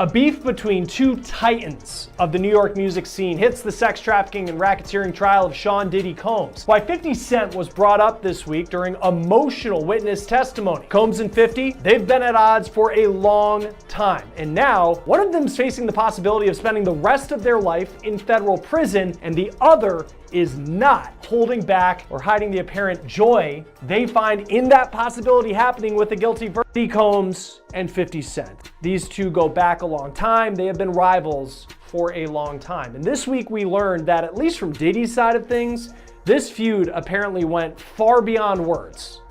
A beef between two titans of the New York music scene hits the sex trafficking and racketeering trial of Sean Diddy Combs. Why 50 Cent was brought up this week during emotional witness testimony. Combs and 50, they've been at odds for a long time. And now, one of them is facing the possibility of spending the rest of their life in federal prison, and the other is not holding back or hiding the apparent joy they find in that possibility happening with a guilty verdict. Diddy Combs and 50 Cent. These two go back a long time. They have been rivals for a long time. And this week we learned that, at least from Diddy's side of things, this feud apparently went far beyond words.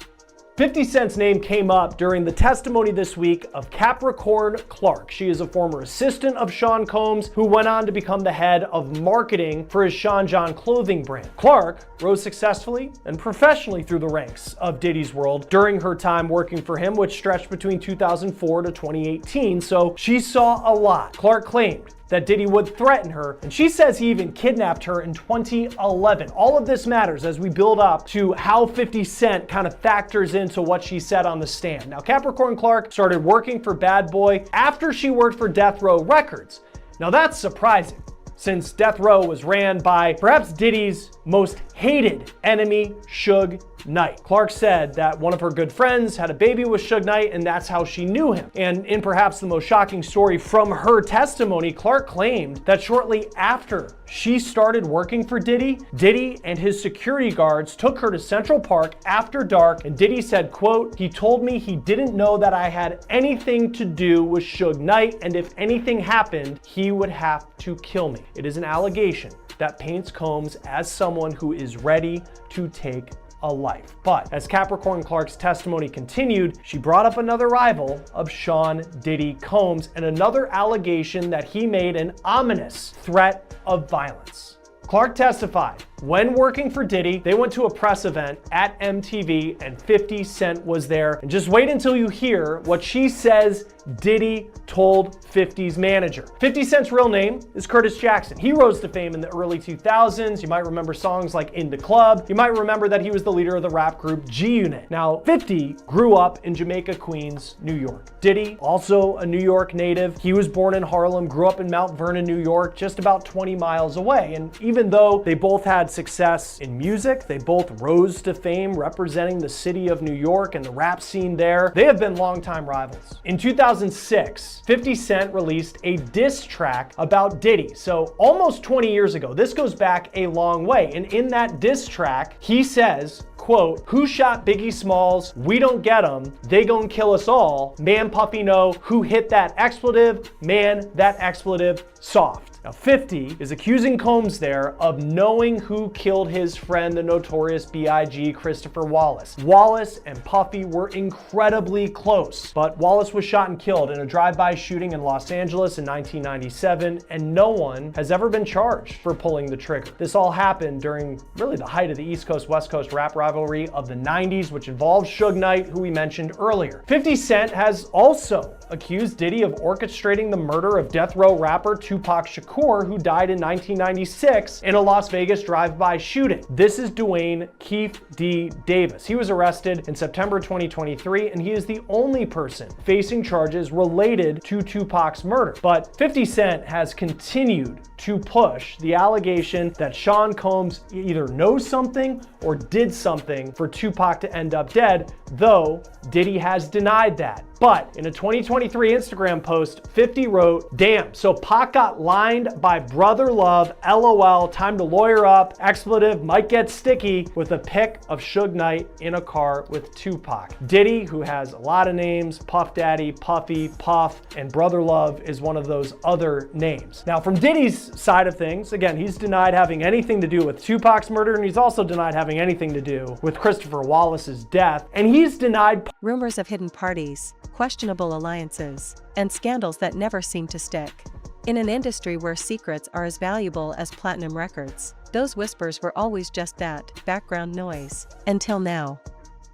50 Cent's name came up during the testimony this week of Capricorn Clark. She is a former assistant of Sean Combs, who went on to become the head of marketing for his Sean John clothing brand. Clark rose successfully and professionally through the ranks of Diddy's world during her time working for him, which stretched between 2004 to 2018, so she saw a lot. Clark claimed that Diddy would threaten her, and she says he even kidnapped her in 2011. All of this matters as we build up to how 50 Cent kind of factors into what she said on the stand. Now, Capricorn Clark started working for Bad Boy after she worked for Death Row Records. Now that's surprising, since Death Row was ran by perhaps Diddy's most hated enemy, Suge Knight. Clark said that one of her good friends had a baby with Suge Knight, and that's how she knew him. And in perhaps the most shocking story from her testimony, Clark claimed that shortly after she started working for Diddy, Diddy and his security guards took her to Central Park after dark, and Diddy said, quote, "He told me he didn't know that I had anything to do with Suge Knight, and if anything happened, he would have to kill me." It is an allegation that paints Combs as someone who is ready to take a life. But as Capricorn Clark's testimony continued, she brought up another rival of Sean Diddy Combs and another allegation that he made an ominous threat of violence. Clark testified, when working for Diddy, they went to a press event at MTV and 50 Cent was there. And just wait until you hear what she says Diddy told 50's manager. 50 Cent's real name is Curtis Jackson. He rose to fame in the early 2000s. You might remember songs like In the Club. You might remember that he was the leader of the rap group G-Unit. Now, 50 grew up in Jamaica, Queens, New York. Diddy, also a New York native. He was born in Harlem, grew up in Mount Vernon, New York, just about 20 miles away. And even though they both had success in music, they both rose to fame representing the city of New York and the rap scene there, they have been longtime rivals. In 2006, 50 Cent released a diss track about Diddy. So almost 20 years ago, this goes back a long way. And in that diss track, he says, quote, "Who shot Biggie Smalls? We don't get 'em. They gon' kill us all. Man, Puffy know who hit that expletive. Man, that expletive soft." Now, 50 is accusing Combs there of knowing who killed his friend, the notorious B.I.G. Christopher Wallace. Wallace and Puffy were incredibly close, but Wallace was shot and killed in a drive-by shooting in Los Angeles in 1997, and no one has ever been charged for pulling the trigger. This all happened during really the height of the East Coast-West Coast rap rivalry of the 90s, which involved Suge Knight, who we mentioned earlier. 50 Cent has also accused Diddy of orchestrating the murder of death row rapper Tupac Shakur, who died in 1996 in a Las Vegas drive-by shooting. This is Dwayne Keefe D. Davis. He was arrested in September 2023, and he is the only person facing charges related to Tupac's murder. But 50 Cent has continued to push the allegation that Sean Combs either knows something or did something for Tupac to end up dead, though Diddy has denied that. But in a 2023 Instagram post, 50 wrote, "Damn, so Pac got lined by brother love, LOL, time to lawyer up, expletive might get sticky," with a pic of Suge Knight in a car with Tupac. Diddy, who has a lot of names, Puff Daddy, Puffy, Puff, and Brother Love is one of those other names. Now, from Diddy's side of things, again, he's denied having anything to do with Tupac's murder, and he's also denied having anything to do with Christopher Wallace's death, and he's denied rumors of hidden parties, questionable alliances, and scandals that never seem to stick. In an industry where secrets are as valuable as platinum records, those whispers were always just that, background noise. Until now.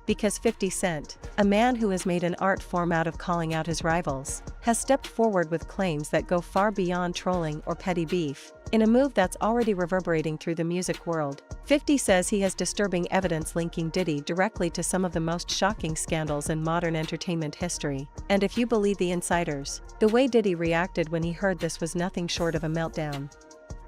Because 50 Cent a man who has made an art form out of calling out his rivals, has stepped forward with claims that go far beyond trolling or petty beef, in a move that's already reverberating through the music world. 50 says he has disturbing evidence linking Diddy directly to some of the most shocking scandals in modern entertainment history. And if you believe the insiders, the way Diddy reacted when he heard this was nothing short of a meltdown.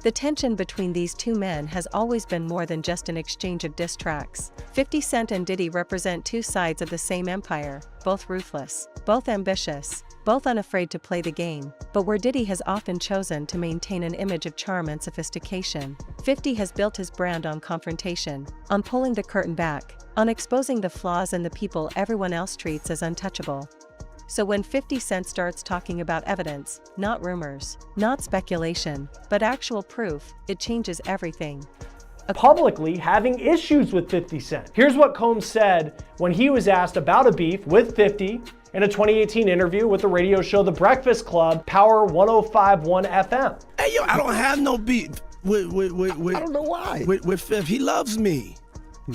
The tension between these two men has always been more than just an exchange of diss tracks. 50 Cent and Diddy represent two sides of the same empire, both ruthless, both ambitious, both unafraid to play the game, but where Diddy has often chosen to maintain an image of charm and sophistication, 50 has built his brand on confrontation, on pulling the curtain back, on exposing the flaws in the people everyone else treats as untouchable. So when 50 Cent starts talking about evidence, not rumors, not speculation, but actual proof, it changes everything. Publicly having issues with 50 Cent. Here's what Combs said when he was asked about a beef with 50 in a 2018 interview with the radio show The Breakfast Club, Power 105.1 FM. Hey, yo, I don't have no beef with I don't know why. With Fifth. He loves me.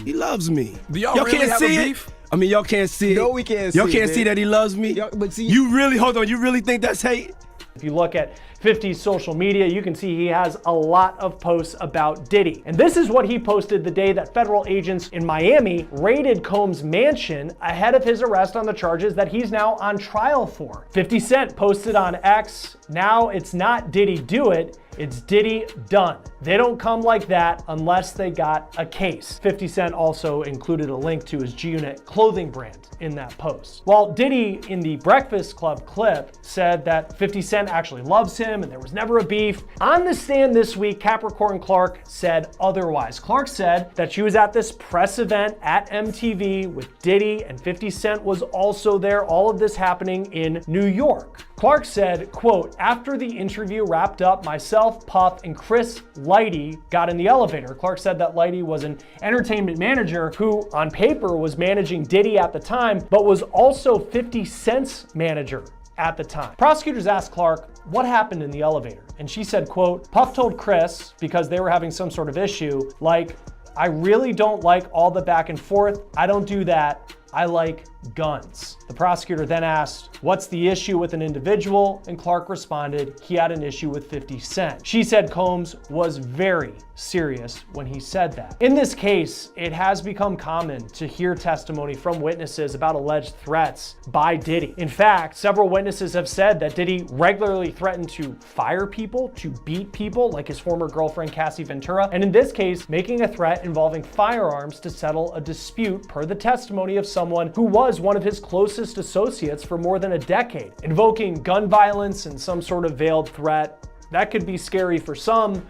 He loves me. Do y'all really can't have see a it? beef? I mean, y'all can't see it. No, we can't Y'all see it, can't see man. that he loves me? But see, you really think that's hate? If you look at 50's social media, you can see he has a lot of posts about Diddy. And this is what he posted the day that federal agents in Miami raided Combs' mansion ahead of his arrest on the charges that he's now on trial for. 50 Cent posted on X, "Now it's not Diddy do it, it's Diddy done. They don't come like that unless they got a case." 50 Cent also included a link to his G-Unit clothing brand in that post. While Diddy in the Breakfast Club clip said that 50 Cent actually loves him and there was never a beef, on the stand this week, Capricorn Clark said otherwise. Clark said that she was at this press event at MTV with Diddy and 50 Cent was also there, all of this happening in New York. Clark said, quote, "After the interview wrapped up, myself, Puff, and Chris Lighty got in the elevator." Clark said that Lighty was an entertainment manager who, on paper, was managing Diddy at the time, but was also 50 Cent's manager at the time. Prosecutors asked Clark what happened in the elevator, and she said, quote, "Puff told Chris, because they were having some sort of issue, like, I really don't like all the back and forth. I don't do that. I like guns." The prosecutor then asked, "What's the issue with an individual?" And Clark responded, he had an issue with 50 Cent. She said Combs was very serious when he said that. In this case, it has become common to hear testimony from witnesses about alleged threats by Diddy. In fact, several witnesses have said that Diddy regularly threatened to fire people, to beat people, like his former girlfriend Cassie Ventura, and in this case, making a threat involving firearms to settle a dispute, per the testimony of someone who was one of his closest associates for more than a decade. Invoking gun violence and some sort of veiled threat, that could be scary for some,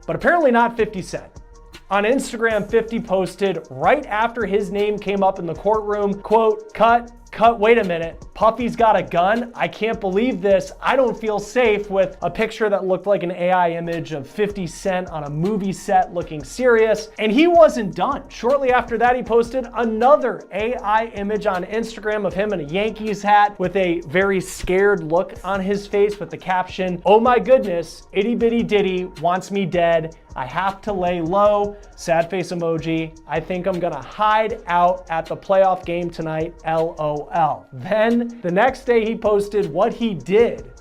but apparently not 50 Cent. On Instagram, 50 posted right after his name came up in the courtroom, quote, cut, wait a minute, Puffy's got a gun? I can't believe this. I don't feel safe, with a picture that looked like an AI image of 50 Cent on a movie set looking serious. And he wasn't done. Shortly after that, he posted another AI image on Instagram of him in a Yankees hat with a very scared look on his face with the caption, "Oh my goodness, itty bitty Diddy wants me dead. I have to lay low." Sad face emoji. "I think I'm gonna hide out at the playoff game tonight, LOL." Then the next day he posted what he did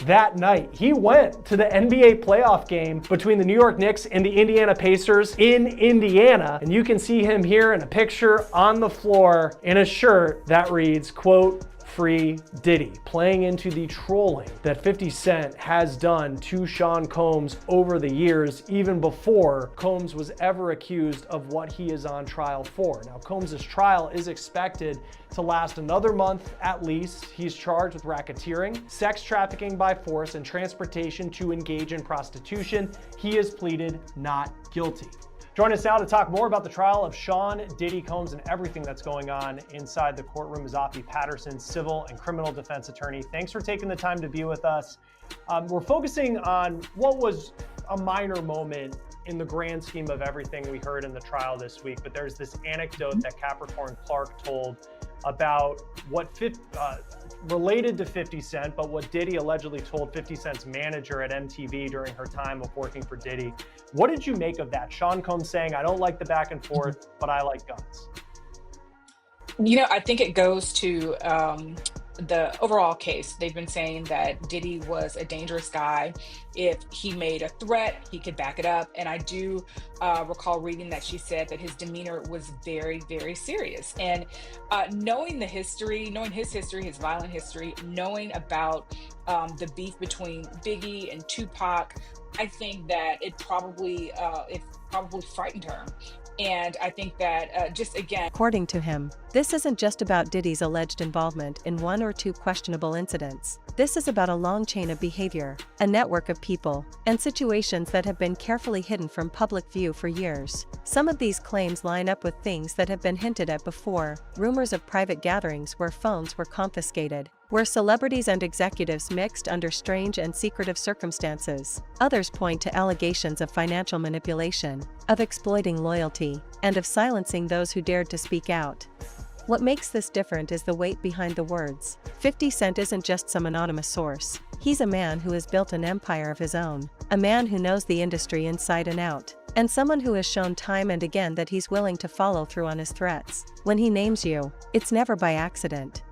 that night. He went to the NBA playoff game between the New York Knicks and the Indiana Pacers in Indiana. And you can see him here in a picture on the floor in a shirt that reads, quote, "Free Diddy," playing into the trolling that 50 Cent has done to Sean Combs over the years, even before Combs was ever accused of what he is on trial for. Now, Combs' trial is expected to last another month at least. He's charged with racketeering, sex trafficking by force, and transportation to engage in prostitution. He has pleaded not guilty. Join us now to talk more about the trial of Sean Diddy Combs and everything that's going on inside the courtroom is Afi Patterson, civil and criminal defense attorney. Thanks for taking the time to be with us. We're focusing on what was a minor moment in the grand scheme of everything we heard in the trial this week, but there's this anecdote that Capricorn Clark told about what related to 50 Cent, but what Diddy allegedly told 50 Cent's manager at MTV during her time of working for Diddy. What did you make of that? Sean Combs saying, "I don't like the back and forth, but I like guns." I think it goes to the overall case. They've been saying that Diddy was a dangerous guy. If he made a threat, he could back it up. And I do recall reading that she said that his demeanor was very, very serious. And knowing knowing his history, his violent history, knowing about the beef between Biggie and Tupac, I think that it probably frightened her. And I think that just again, According to him, this isn't just about Diddy's alleged involvement in one or two questionable incidents. This is about a long chain of behavior, a network of people, and situations that have been carefully hidden from public view for years. Some of these claims line up with things that have been hinted at before: rumors of private gatherings where phones were confiscated, where celebrities and executives mixed under strange and secretive circumstances. Others point to allegations of financial manipulation, of exploiting loyalty, and of silencing those who dared to speak out. What makes this different is the weight behind the words. 50 Cent isn't just some anonymous source. He's a man who has built an empire of his own, a man who knows the industry inside and out, and someone who has shown time and again that he's willing to follow through on his threats. When he names you, it's never by accident.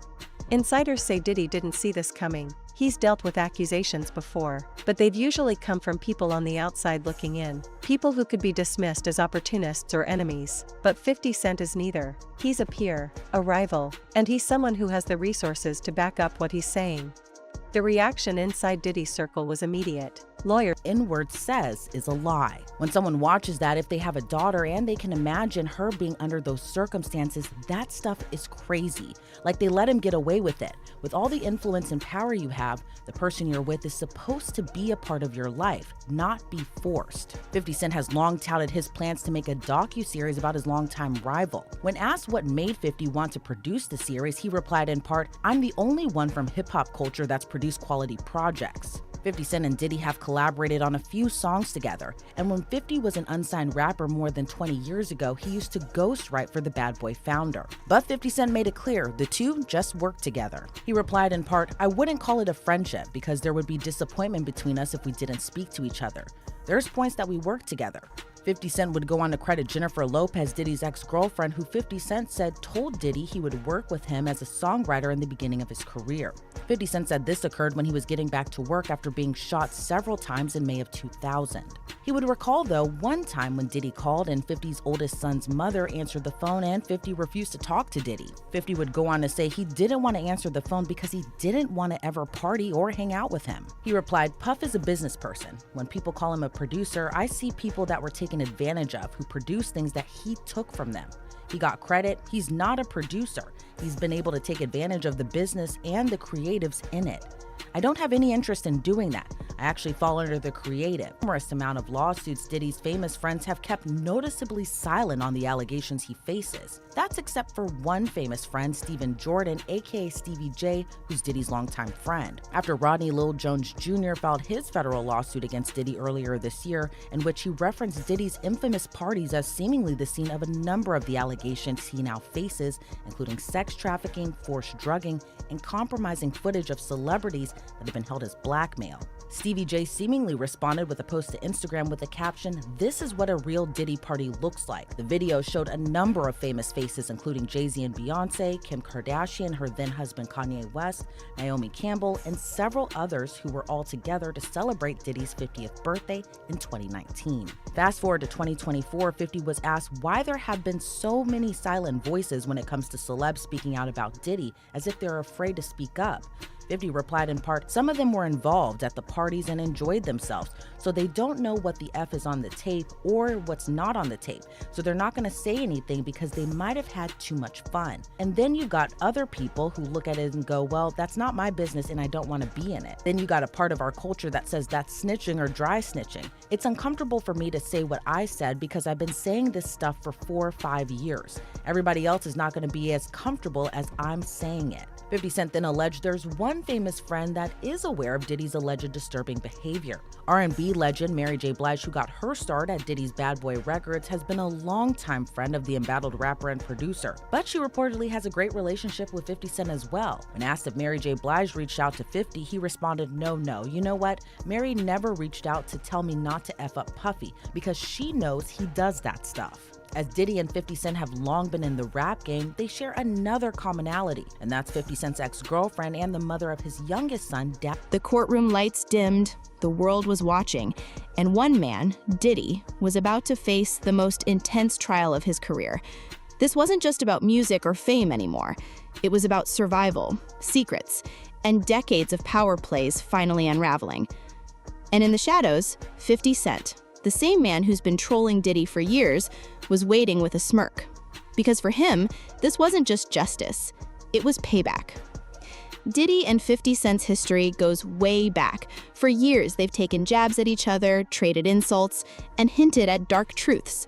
Insiders say Diddy didn't see this coming. He's dealt with accusations before, but they've usually come from people on the outside looking in, people who could be dismissed as opportunists or enemies. But 50 Cent is neither. He's a peer, a rival, and he's someone who has the resources to back up what he's saying. The reaction inside Diddy's circle was immediate. Lawyer N-word says is a lie. When someone watches that, if they have a daughter and they can imagine her being under those circumstances, that stuff is crazy. Like, they let him get away with it. With all the influence and power you have, the person you're with is supposed to be a part of your life, not be forced. 50 Cent has long touted his plans to make a docu-series about his longtime rival. When asked what made 50 want to produce the series, he replied in part, "I'm the only one from hip-hop culture that's produced quality projects." 50 Cent and Diddy have collaborated on a few songs together, and when 50 was an unsigned rapper more than 20 years ago, he used to ghostwrite for the Bad Boy founder. But 50 Cent made it clear the two just worked together. He replied in part, "I wouldn't call it a friendship because there would be disappointment between us if we didn't speak to each other. There's points that we work together." 50 Cent would go on to credit Jennifer Lopez, Diddy's ex-girlfriend, who 50 Cent said told Diddy he would work with him as a songwriter in the beginning of his career. 50 Cent said this occurred when he was getting back to work after being shot several times in May of 2000. He would recall, though, one time when Diddy called and 50's oldest son's mother answered the phone and 50 refused to talk to Diddy. 50 would go on to say he didn't want to answer the phone because he didn't want to ever party or hang out with him. He replied, "Puff is a business person. When people call him a producer, I see people that were taken advantage of who produced things that he took from them. He got credit. He's not a producer. He's been able to take advantage of the business and the creatives in it. I don't have any interest in doing that. I actually fall under the creative." Numerous amount of lawsuits, Diddy's famous friends have kept noticeably silent on the allegations he faces. That's except for one famous friend, Stephen Jordan, aka Stevie J, who's Diddy's longtime friend. After Rodney Lil Jones Jr. filed his federal lawsuit against Diddy earlier this year, in which he referenced Diddy's infamous parties as seemingly the scene of a number of the allegations he now faces, including sex trafficking, forced drugging, and compromising footage of celebrities that have been held as blackmail. Stevie J seemingly responded with a post to Instagram with the caption, "This is what a real Diddy party looks like." The video showed a number of famous faces, including Jay-Z and Beyonce, Kim Kardashian, her then-husband Kanye West, Naomi Campbell, and several others who were all together to celebrate Diddy's 50th birthday in 2019. Fast forward to 2024, 50 was asked why there have been so many silent voices when it comes to celebs speaking out about Diddy, as if they're afraid to speak up. 50 replied in part, "Some of them were involved at the parties and enjoyed themselves, so they don't know what the F is on the tape or what's not on the tape, so they're not going to say anything because they might have had too much fun." And then you got other people who look at it and go, "Well, that's not my business and I don't want to be in it." Then you got a part of our culture that says that's snitching or dry snitching. It's uncomfortable for me to say what I said because I've been saying this stuff for 4 or 5 years. Everybody else is not going to be as comfortable as I'm saying it. 50 Cent then alleged there's one famous friend that is aware of Diddy's alleged disturbing behavior. R&B legend Mary J. Blige, who got her start at Diddy's Bad Boy Records, has been a longtime friend of the embattled rapper and producer, but she reportedly has a great relationship with 50 Cent as well. When asked if Mary J. Blige reached out to 50, he responded, no, you know what? Mary never reached out to tell me not to F up Puffy because she knows he does that stuff." As Diddy and 50 Cent have long been in the rap game, they share another commonality, and that's 50 Cent's ex-girlfriend and the mother of his youngest son, The courtroom lights dimmed, the world was watching, and one man, Diddy, was about to face the most intense trial of his career. This wasn't just about music or fame anymore. It was about survival, secrets, and decades of power plays finally unraveling. And in the shadows, 50 Cent, the same man who's been trolling Diddy for years, was waiting with a smirk. Because for him, this wasn't just justice, it was payback. Diddy and 50 Cent's history goes way back. For years, they've taken jabs at each other, traded insults, and hinted at dark truths.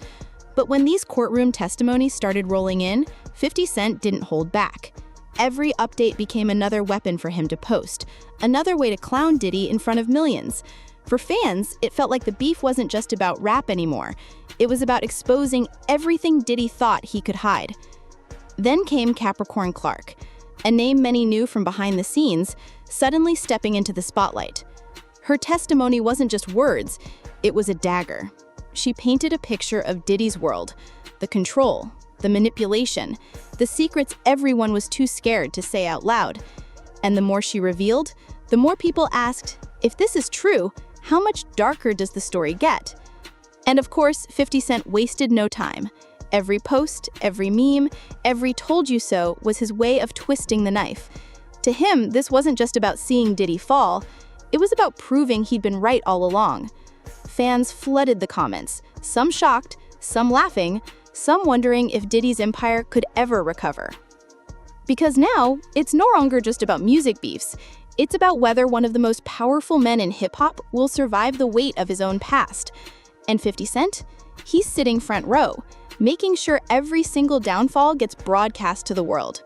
But when these courtroom testimonies started rolling in, 50 Cent didn't hold back. Every update became another weapon for him to post, another way to clown Diddy in front of millions. For fans, it felt like the beef wasn't just about rap anymore. It was about exposing everything Diddy thought he could hide. Then came Capricorn Clark, a name many knew from behind the scenes, suddenly stepping into the spotlight. Her testimony wasn't just words, it was a dagger. She painted a picture of Diddy's world, the control, the manipulation, the secrets everyone was too scared to say out loud. And the more she revealed, the more people asked, if this is true, how much darker does the story get? And of course, 50 Cent wasted no time. Every post, every meme, every told you so was his way of twisting the knife. To him, this wasn't just about seeing Diddy fall, it was about proving he'd been right all along. Fans flooded the comments, some shocked, some laughing, some wondering if Diddy's empire could ever recover. Because now, it's no longer just about music beefs, it's about whether one of the most powerful men in hip-hop will survive the weight of his own past. And 50 Cent? He's sitting front row, making sure every single downfall gets broadcast to the world.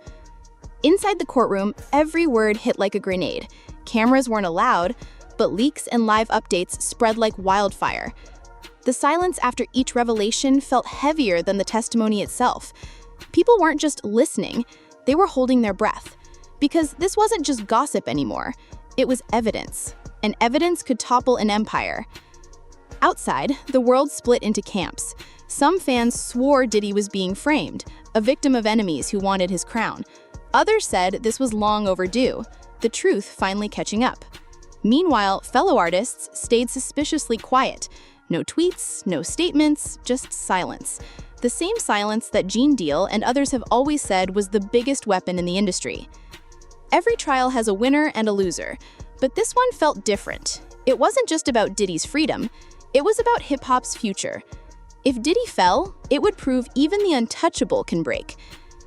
Inside the courtroom, every word hit like a grenade. Cameras weren't allowed, but leaks and live updates spread like wildfire. The silence after each revelation felt heavier than the testimony itself. People weren't just listening, they were holding their breath. Because this wasn't just gossip anymore, it was evidence. And evidence could topple an empire. Outside, the world split into camps. Some fans swore Diddy was being framed, a victim of enemies who wanted his crown. Others said this was long overdue, the truth finally catching up. Meanwhile, fellow artists stayed suspiciously quiet. No tweets, no statements, just silence. The same silence that Gene Deal and others have always said was the biggest weapon in the industry. Every trial has a winner and a loser, but this one felt different. It wasn't just about Diddy's freedom, it was about hip-hop's future. If Diddy fell, it would prove even the untouchable can break.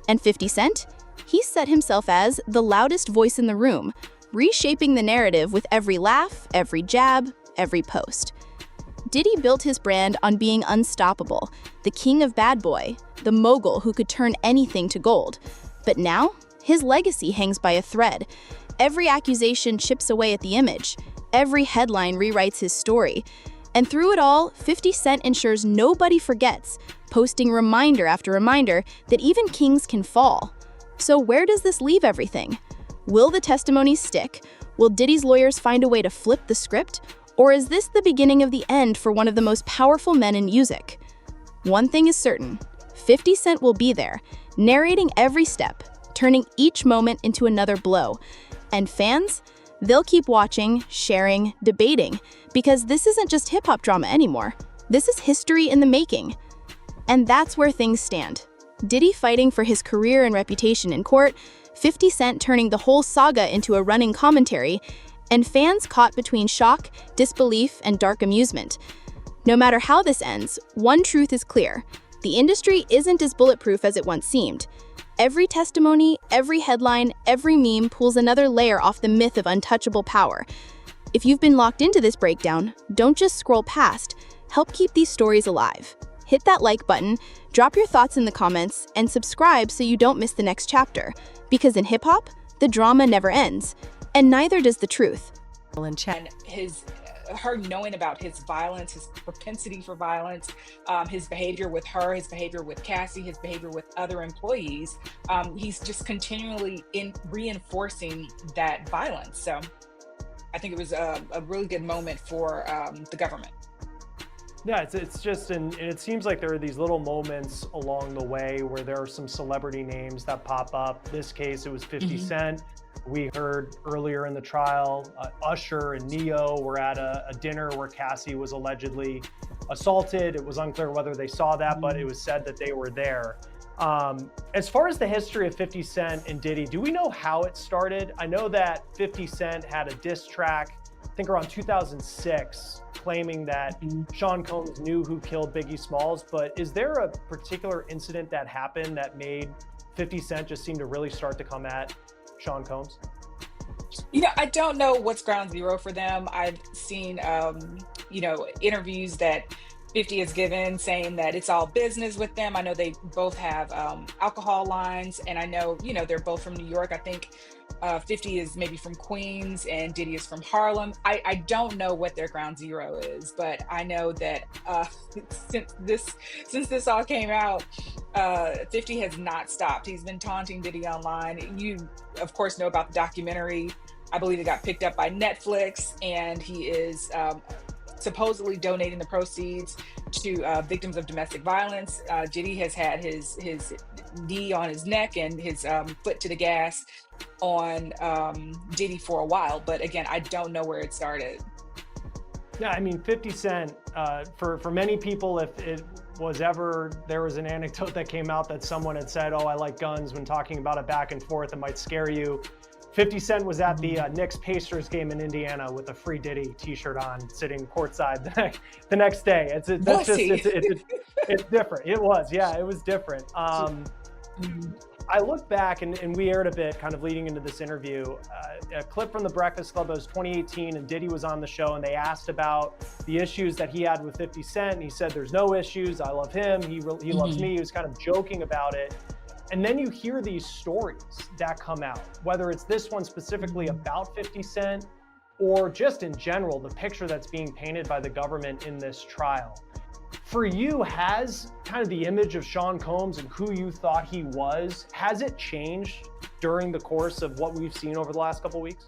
And 50 Cent? He set himself as the loudest voice in the room, reshaping the narrative with every laugh, every jab, every post. Diddy built his brand on being unstoppable, the king of bad boy, the mogul who could turn anything to gold. But now, his legacy hangs by a thread. Every accusation chips away at the image. Every headline rewrites his story. And through it all, 50 Cent ensures nobody forgets, posting reminder after reminder that even kings can fall. So where does this leave everything? Will the testimonies stick? Will Diddy's lawyers find a way to flip the script? Or is this the beginning of the end for one of the most powerful men in music? One thing is certain, 50 Cent will be there, narrating every step, turning each moment into another blow. And fans? They'll keep watching, sharing, debating, because this isn't just hip-hop drama anymore. This is history in the making. And that's where things stand. Diddy fighting for his career and reputation in court, 50 Cent turning the whole saga into a running commentary, and fans caught between shock, disbelief, and dark amusement. No matter how this ends, one truth is clear. The industry isn't as bulletproof as it once seemed. Every testimony, every headline, every meme pulls another layer off the myth of untouchable power. If you've been locked into this breakdown, don't just scroll past. Help keep these stories alive. Hit that like button, drop your thoughts in the comments, and subscribe so you don't miss the next chapter. Because in hip-hop, the drama never ends, and neither does the truth. And her knowing about his violence, his propensity for violence, his behavior with her, his behavior with Cassie, his behavior with other employees, he's just continually reinforcing that violence. So I think it was a really good moment for the government. Yeah, it's just, and it seems like there are these little moments along the way where there are some celebrity names that pop up. This case, it was 50 Cent. We heard earlier in the trial, Usher and Neo were at a dinner where Cassie was allegedly assaulted. It was unclear whether they saw that, but it was said that they were there. As far as the history of 50 Cent and Diddy, do we know how it started? I know that 50 Cent had a diss track, I think around 2006, claiming that Sean Combs knew who killed Biggie Smalls, but is there a particular incident that happened that made 50 Cent just seem to really start to come at Sean Combs? I don't know what's ground zero for them. I've seen, interviews that 50 has given saying that it's all business with them. I know they both have alcohol lines, and I know, they're both from New York. I think 50 is maybe from Queens and Diddy is from Harlem. I don't know what their ground zero is, but I know that since this all came out, 50 has not stopped. He's been taunting Diddy online. You, of course, know about the documentary. I believe it got picked up by Netflix, and he is supposedly donating the proceeds to victims of domestic violence. Diddy has had his knee on his neck and his foot to the gas on Diddy for a while. But again, I don't know where it started. Yeah, I mean, 50 Cent, for many people, if it was ever, there was an anecdote that came out that someone had said, oh, I like guns, when talking about it back and forth, it might scare you. 50 Cent was at the Knicks-Pacers game in Indiana with a free Diddy t-shirt on, sitting courtside the next day. It's different. It was, yeah, it was different. I look back, and we aired a bit kind of leading into this interview, a clip from The Breakfast Club. It was 2018, and Diddy was on the show, and they asked about the issues that he had with 50 Cent, and he said, there's no issues, I love him, he loves me. He was kind of joking about it. And then you hear these stories that come out, whether it's this one specifically about 50 Cent or just in general, the picture that's being painted by the government in this trial. For you, has kind of the image of Sean Combs and who you thought he was, has it changed during the course of what we've seen over the last couple of weeks?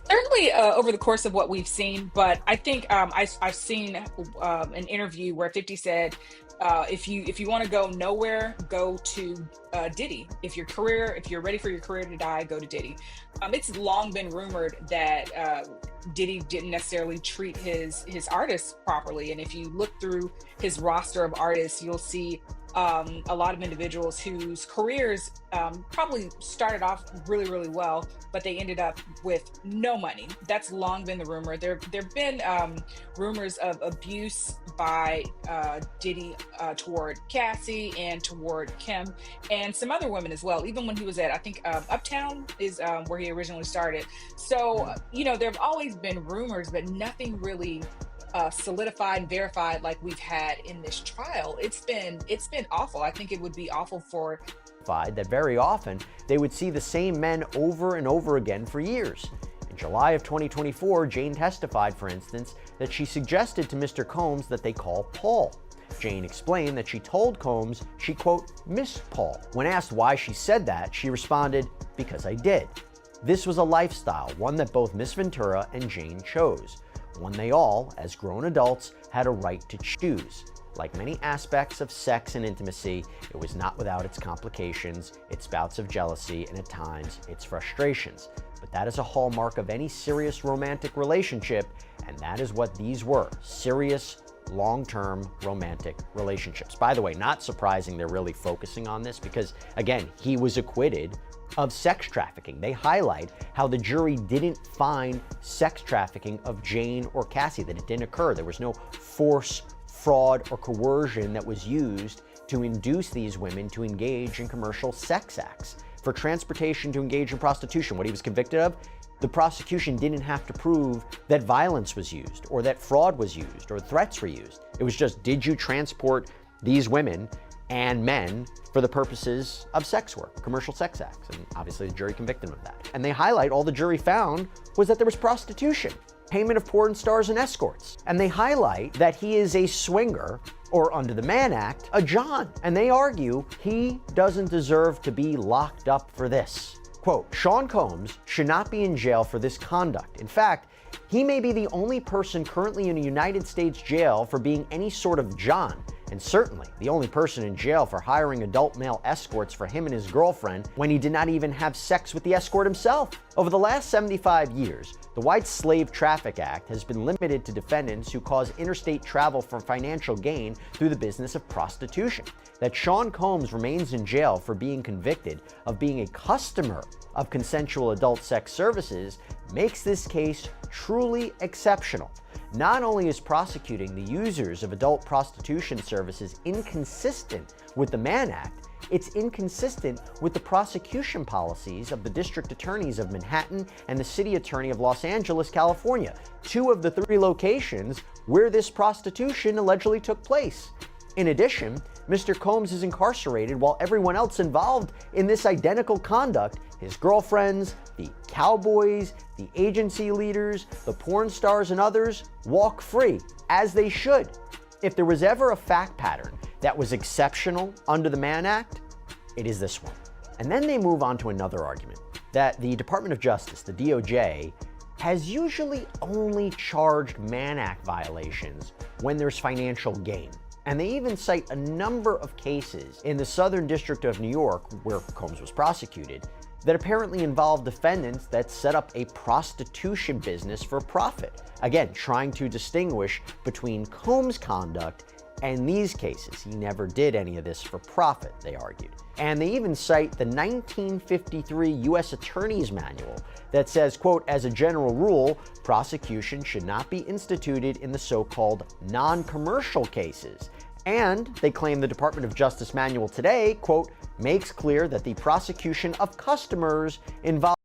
Certainly over the course of what we've seen, but I think I've seen an interview where 50 said, if you want to go nowhere, go to Diddy. If you're ready for your career to die, go to Diddy. It's long been rumored that Diddy didn't necessarily treat his artists properly, and if you look through his roster of artists, you'll see a lot of individuals whose careers probably started off really, really well, but they ended up with no money. That's long been the rumor. There've been rumors of abuse by Diddy toward Cassie and toward Kim and some other women as well. Even when he was at, I think Uptown is where he originally started. So there've always been rumors, but nothing really solidified and verified like we've had in this trial. It's been awful. I think it would be awful for that very often they would see the same men over and over again for years. In July of 2024, Jane testified, for instance, that she suggested to Mr. Combs that they call Paul. Jane explained that she told Combs she, quote, missed Paul. When asked why she said that, she responded, because I did. This was a lifestyle, one that both Miss Ventura and Jane chose. One they all, as grown adults, had a right to choose. Like many aspects of sex and intimacy, it was not without its complications, its bouts of jealousy, and at times, its frustrations. But that is a hallmark of any serious romantic relationship, and that is what these were, serious, long-term romantic relationships. By the way, not surprising they're really focusing on this because, again, he was acquitted of sex trafficking. They highlight how the jury didn't find sex trafficking of Jane or Cassie, that it didn't occur. There was no force, fraud, or coercion that was used to induce these women to engage in commercial sex acts. For transportation to engage in prostitution, what he was convicted of, the prosecution didn't have to prove that violence was used or that fraud was used or threats were used. It was just, did you transport these women and men for the purposes of sex work, commercial sex acts? And obviously the jury convicted him of that. And they highlight all the jury found was that there was prostitution, payment of porn stars and escorts. And they highlight that he is a swinger, or under the Mann Act, a John. And they argue he doesn't deserve to be locked up for this. Quote, Sean Combs should not be in jail for this conduct. In fact, He may be the only person currently in a United States jail for being any sort of John, and certainly the only person in jail for hiring adult male escorts for him and his girlfriend when he did not even have sex with the escort himself. Over the last 75 years, the White Slave Traffic Act has been limited to defendants who cause interstate travel for financial gain through the business of prostitution. That Sean Combs remains in jail for being convicted of being a customer of consensual adult sex services makes this case truly exceptional. Not only is prosecuting the users of adult prostitution services inconsistent with the Mann Act, it's inconsistent with the prosecution policies of the district attorneys of Manhattan and the city attorney of Los Angeles, California, two of the three locations where this prostitution allegedly took place. In addition, Mr. Combs is incarcerated while everyone else involved in this identical conduct, his girlfriends, the cowboys, the agency leaders, the porn stars, and others, walk free, as they should. If there was ever a fact pattern that was exceptional under the Mann Act, it is this one. And then they move on to another argument, that the Department of Justice, the DOJ, has usually only charged Mann Act violations when there's financial gain. And they even cite a number of cases in the Southern District of New York, where Combs was prosecuted, that apparently involved defendants that set up a prostitution business for profit. Again, trying to distinguish between Combs' conduct and these cases. He never did any of this for profit, they argued. And they even cite the 1953 U.S. Attorney's Manual that says, quote, as a general rule, prosecution should not be instituted in the so-called non-commercial cases. And they claim the Department of Justice manual today, quote, makes clear that the prosecution of customers involves